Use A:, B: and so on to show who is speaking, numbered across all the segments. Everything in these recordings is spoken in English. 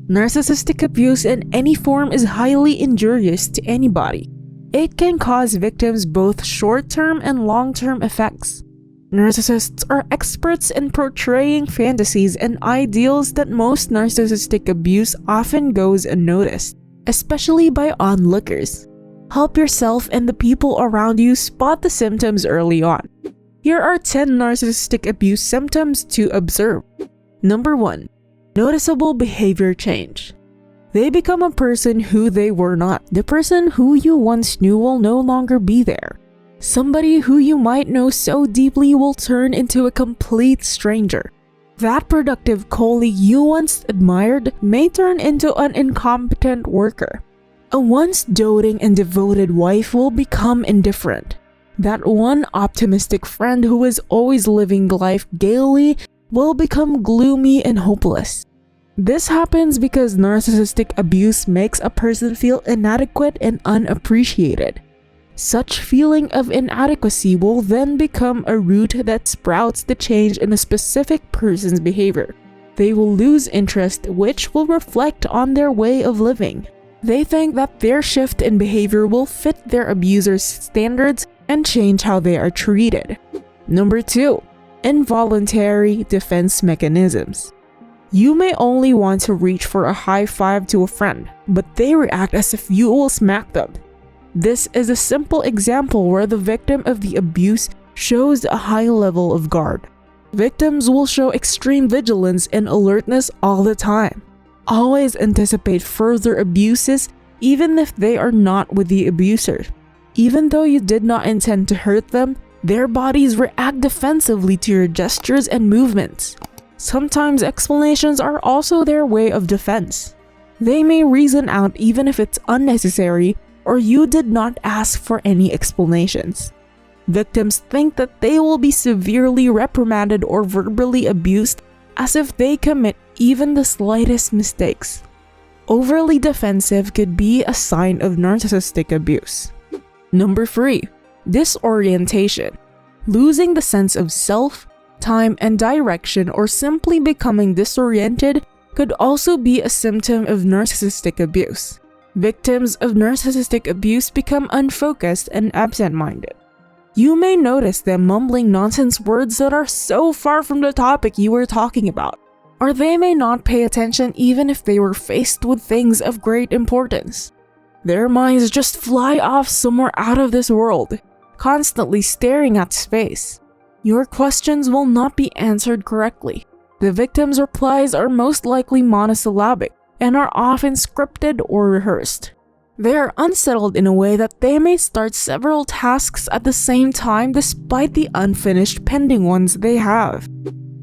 A: Narcissistic abuse in any form is highly injurious to anybody. It can cause victims both short-term and long-term effects. Narcissists are experts in portraying fantasies and ideals that most narcissistic abuse often goes unnoticed, especially by onlookers. Help yourself and the people around you spot the symptoms early on. Here are 10 narcissistic abuse symptoms to observe. Number 1. Noticeable behavior change. They become a person who they were not. The person who you once knew will no longer be there. Somebody who you might know so deeply will turn into a complete stranger. That productive colleague you once admired may turn into an incompetent worker. A once doting and devoted wife will become indifferent. That one optimistic friend who is always living life gaily will become gloomy and hopeless. This happens because narcissistic abuse makes a person feel inadequate and unappreciated. Such feeling of inadequacy will then become a root that sprouts the change in a specific person's behavior. They will lose interest, which will reflect on their way of living. They think that their shift in behavior will fit their abuser's standards and change how they are treated. Number 2. Involuntary defense mechanisms. You may only want to reach for a high five to a friend, but they react as if you will smack them. This is a simple example where the victim of the abuse shows a high level of guard. Victims will show extreme vigilance and alertness all the time. Always anticipate further abuses even if they are not with the abuser. Even though you did not intend to hurt them, their bodies react defensively to your gestures and movements. Sometimes explanations are also their way of defense. They may reason out even if it's unnecessary or you did not ask for any explanations. Victims think that they will be severely reprimanded or verbally abused as if they commit even the slightest mistakes. Overly defensive could be a sign of narcissistic abuse. Number 3. Disorientation. Losing the sense of self, time, and direction, or simply becoming disoriented could also be a symptom of narcissistic abuse. Victims of narcissistic abuse become unfocused and absent-minded. You may notice them mumbling nonsense words that are so far from the topic you were talking about, or they may not pay attention even if they were faced with things of great importance. Their minds just fly off somewhere out of this world, constantly staring at space. Your questions will not be answered correctly. The victim's replies are most likely monosyllabic and are often scripted or rehearsed. They are unsettled in a way that they may start several tasks at the same time despite the unfinished pending ones they have.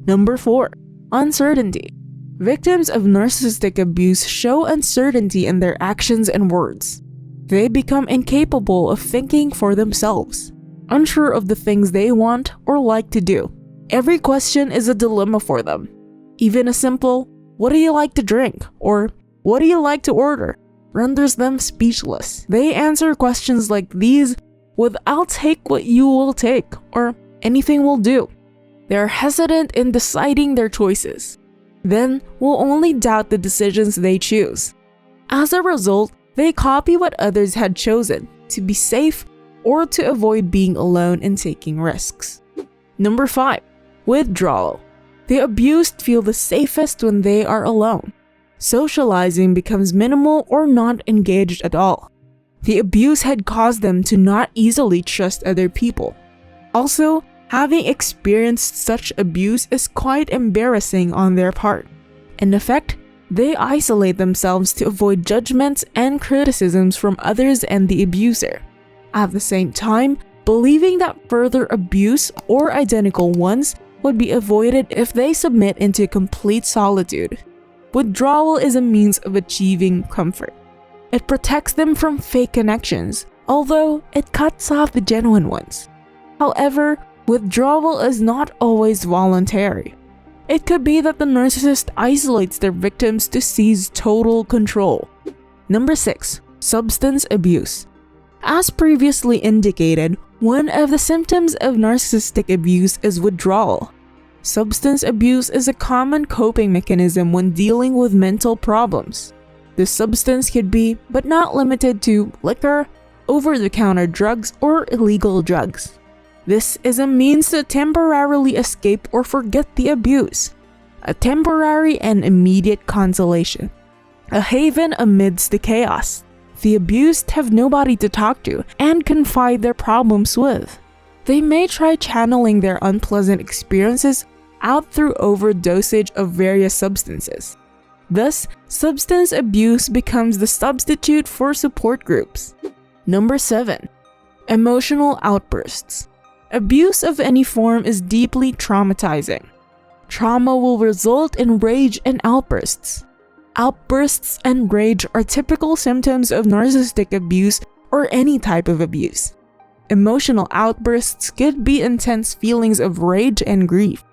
A: Number 4. Uncertainty. Victims of narcissistic abuse show uncertainty in their actions and words. They become incapable of thinking for themselves, unsure of the things they want or like to do. Every question is a dilemma for them. Even a simple, "What do you like to drink?" or "What do you like to order?" renders them speechless. They answer questions like these with "I'll take what you will take" or "Anything will do." They're hesitant in deciding their choices, then will only doubt the decisions they choose. As a result, they copy what others had chosen to be safe or to avoid being alone and taking risks. Number 5. Withdrawal. The abused feel the safest when they are alone. Socializing becomes minimal or not engaged at all. The abuse had caused them to not easily trust other people. Also, having experienced such abuse is quite embarrassing on their part. In effect, they isolate themselves to avoid judgments and criticisms from others and the abuser. At the same time, believing that further abuse or identical ones would be avoided if they submit into complete solitude. Withdrawal is a means of achieving comfort. It protects them from fake connections, although it cuts off the genuine ones. However, withdrawal is not always voluntary. It could be that the narcissist isolates their victims to seize total control. Number 6. Substance abuse. As previously indicated, one of the symptoms of narcissistic abuse is withdrawal. Substance abuse is a common coping mechanism when dealing with mental problems. The substance could be, but not limited to, liquor, over-the-counter drugs, or illegal drugs. This is a means to temporarily escape or forget the abuse, a temporary and immediate consolation, a haven amidst the chaos. The abused have nobody to talk to and confide their problems with. They may try channeling their unpleasant experiences out through overdosage of various substances. Thus, substance abuse becomes the substitute for support groups. Number 7. Emotional outbursts. Abuse of any form is deeply traumatizing. Trauma will result in rage and outbursts. Outbursts and rage are typical symptoms of narcissistic abuse or any type of abuse. Emotional outbursts could be intense feelings of rage and grief.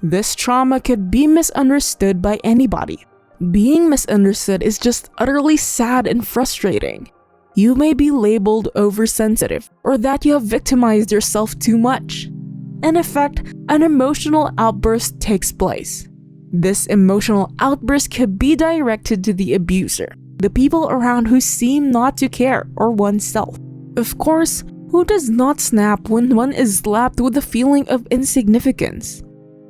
A: This trauma could be misunderstood by anybody. Being misunderstood is just utterly sad and frustrating. You may be labeled oversensitive or that you have victimized yourself too much. In effect, an emotional outburst takes place. This emotional outburst could be directed to the abuser, the people around who seem not to care, or oneself. Of course, who does not snap when one is slapped with a feeling of insignificance,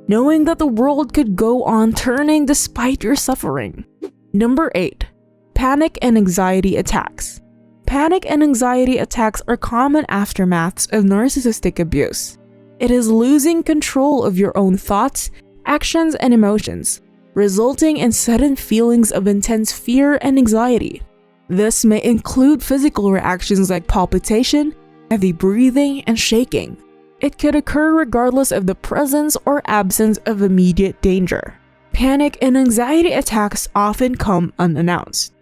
A: knowing that the world could go on turning despite your suffering? Number 8. Panic and anxiety attacks. Panic and anxiety attacks are common aftermaths of narcissistic abuse. It is losing control of your own thoughts, actions, and emotions, resulting in sudden feelings of intense fear and anxiety. This may include physical reactions like palpitation, heavy breathing, and shaking. It could occur regardless of the presence or absence of immediate danger. Panic and anxiety attacks often come unannounced.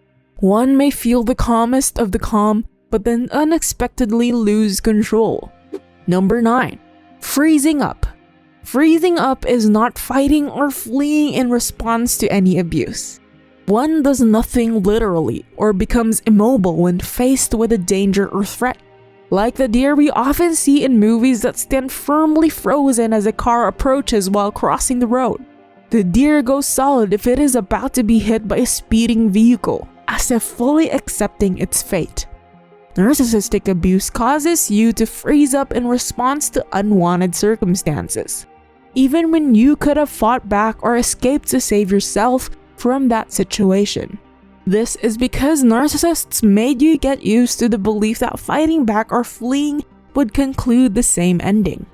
A: One may feel the calmest of the calm, but then unexpectedly lose control. Number 9. Freezing up. Freezing up is not fighting or fleeing in response to any abuse. One does nothing literally or becomes immobile when faced with a danger or threat. Like the deer we often see in movies that stand firmly frozen as a car approaches while crossing the road. The deer goes solid if it is about to be hit by a speeding vehicle, as if fully accepting its fate. Narcissistic abuse causes you to freeze up in response to unwanted circumstances, even when you could have fought back or escaped to save yourself from that situation. This is because narcissists made you get used to the belief that fighting back or fleeing would conclude the same ending.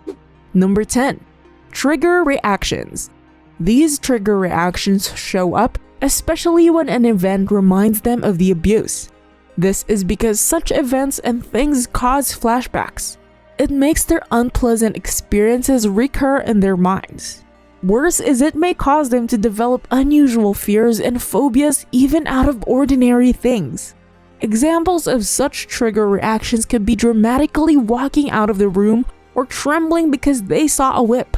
A: Number 10. Trigger reactions. These trigger reactions show up especially when an event reminds them of the abuse. This is because such events and things cause flashbacks. It makes their unpleasant experiences recur in their minds. Worse is it may cause them to develop unusual fears and phobias even out of ordinary things. Examples of such trigger reactions could be dramatically walking out of the room or trembling because they saw a whip.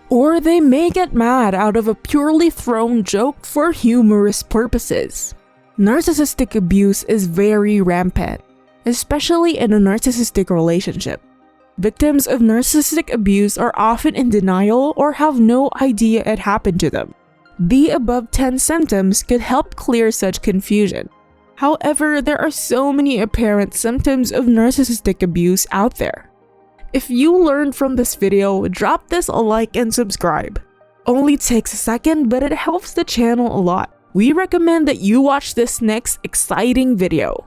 A: Or they may get mad out of a purely thrown joke for humorous purposes. Narcissistic abuse is very rampant, especially in a narcissistic relationship. Victims of narcissistic abuse are often in denial or have no idea it happened to them. The above 10 symptoms could help clear such confusion. However, there are so many apparent symptoms of narcissistic abuse out there. If you learned from this video, drop this a like and subscribe. Only takes a second, but it helps the channel a lot. We recommend that you watch this next exciting video.